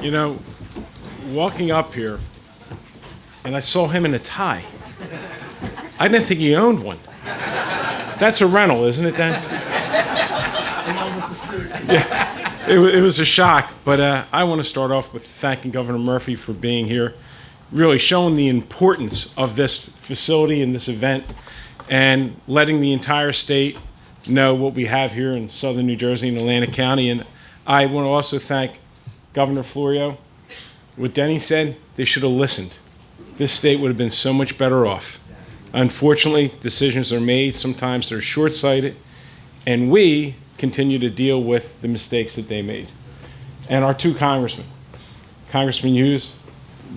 You know, walking up here, and I saw him in a tie. I didn't think he owned one. That's a rental, isn't it, Dan? Yeah, it was a shock. But I want to start off with thanking Governor Murphy for being here, really showing the importance of this facility and this event, and letting the entire state know what we have here in southern New Jersey and Atlantic County. And I want to also thank Governor Florio. What Denny said, they should have listened. This state would have been so much better off. Unfortunately, decisions are made, sometimes they're short-sighted, and we continue to deal with the mistakes that they made. And our two congressmen, Congressman Hughes,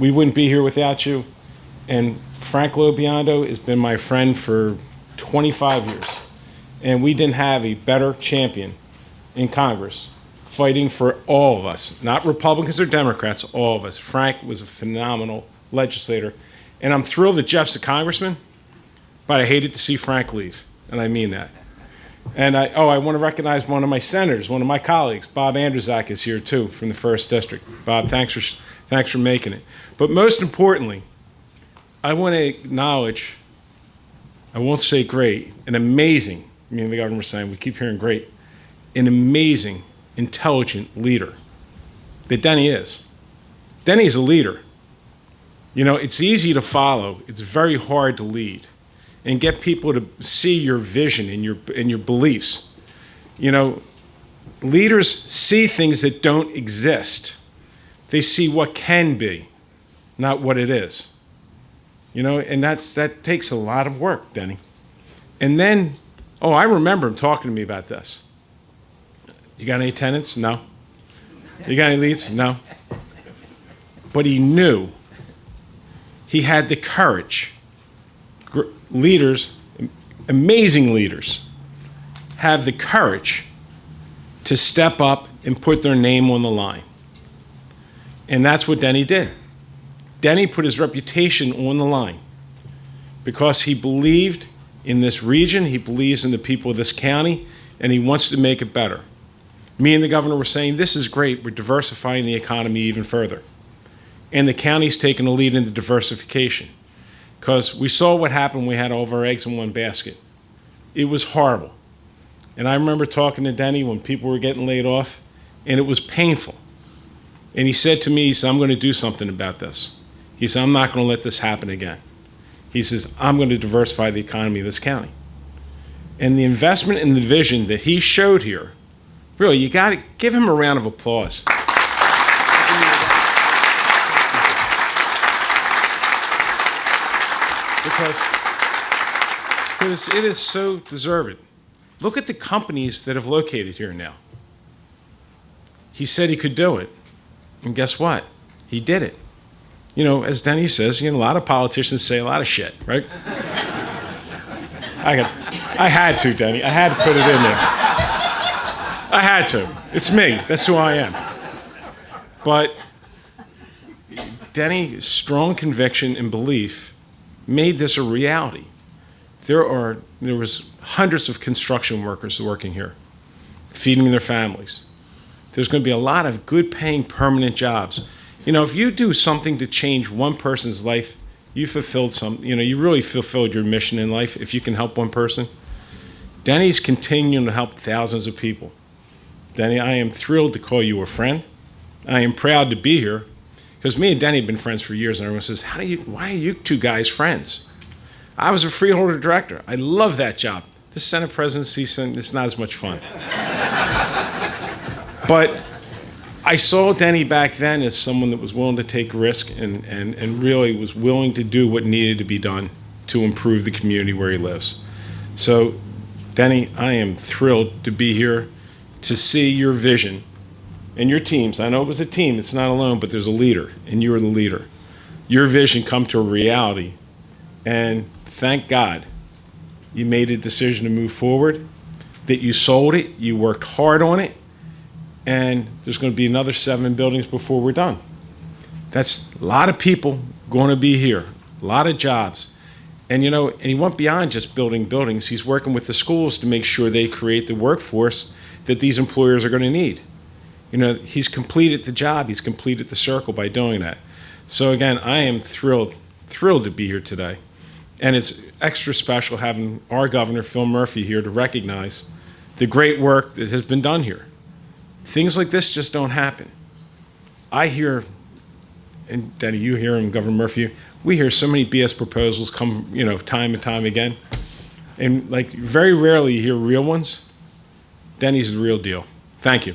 we wouldn't be here without you, and Frank Lobiondo has been my friend for 25 years, and we didn't have a better champion in Congress fighting for all of us, not Republicans or Democrats, all of us. Frank was a phenomenal legislator, and I'm thrilled that Jeff's a congressman, but I hated to see Frank leave, and I mean that. And I want to recognize one of my senators, one of my colleagues, Bob Andrzejczak is here too from the 1st District. Bob, thanks for making it. But most importantly, I want to acknowledge, I won't say great, an amazing, me and the governor were saying, we keep hearing great, an amazing, intelligent leader that Denny is. Denny's a leader. You know, it's easy to follow, it's very hard to lead and get people to see your vision and your beliefs. You know, leaders see things that don't exist. They see what can be, not what it is. You know, and that takes a lot of work, Denny. And then, I remember him talking to me about this. You got any tenants? No. You got any leads? No. But he knew. He had the courage. Leaders, amazing leaders, have the courage to step up and put their name on the line. And that's what Denny did. Denny put his reputation on the line because he believed in this region, he believes in the people of this county, and he wants to make it better. Me and the governor were saying, this is great, we're diversifying the economy even further. And the county's taken a lead in the diversification because we saw what happened when we had all of our eggs in one basket. It was horrible. And I remember talking to Denny when people were getting laid off, and it was painful. And he said to me, he said, I'm going to do something about this. He said, I'm not going to let this happen again. He says, I'm going to diversify the economy of this county. And the investment and the vision that he showed here, really, you got to give him a round of applause. Because it is so deserved. Look at the companies that have located here now. He said he could do it, and guess what? He did it. You know, as Denny says, a lot of politicians say a lot of shit, right? I had to, Denny. I had to put it in there. I had to. It's me. That's who I am. But Denny's strong conviction and belief made this a reality. There was hundreds of construction workers working here, feeding their families. There's going to be a lot of good-paying permanent jobs. You know, if you do something to change one person's life, you fulfilled you really fulfilled your mission in life if you can help one person. Denny's continuing to help thousands of people. Denny, I am thrilled to call you a friend. I am proud to be here because me and Denny have been friends for years, and everyone says, why are you two guys friends? I was a freeholder director. I love that job. The Senate presidency, it's not as much fun. But I saw Denny back then as someone that was willing to take risk and really was willing to do what needed to be done to improve the community where he lives. So, Denny, I am thrilled to be here to see your vision and your teams. I know it was a team, it's not alone, but there's a leader, and you are the leader. Your vision come to a reality, and thank God you made a decision to move forward, that you sold it, you worked hard on it, and there's going to be another 7 buildings before we're done. That's a lot of people going to be here, a lot of jobs. And and he went beyond just building buildings. He's working with the schools to make sure they create the workforce that these employers are going to need. You know, he's completed the job. He's completed the circle by doing that. So again, I am thrilled to be here today. And it's extra special having our governor, Phil Murphy, here to recognize the great work that has been done here. Things like this just don't happen. I hear, and Denny, you hear, and Governor Murphy, we hear so many BS proposals come, you know, time and time again. And like very rarely you hear real ones. Denny's the real deal. Thank you.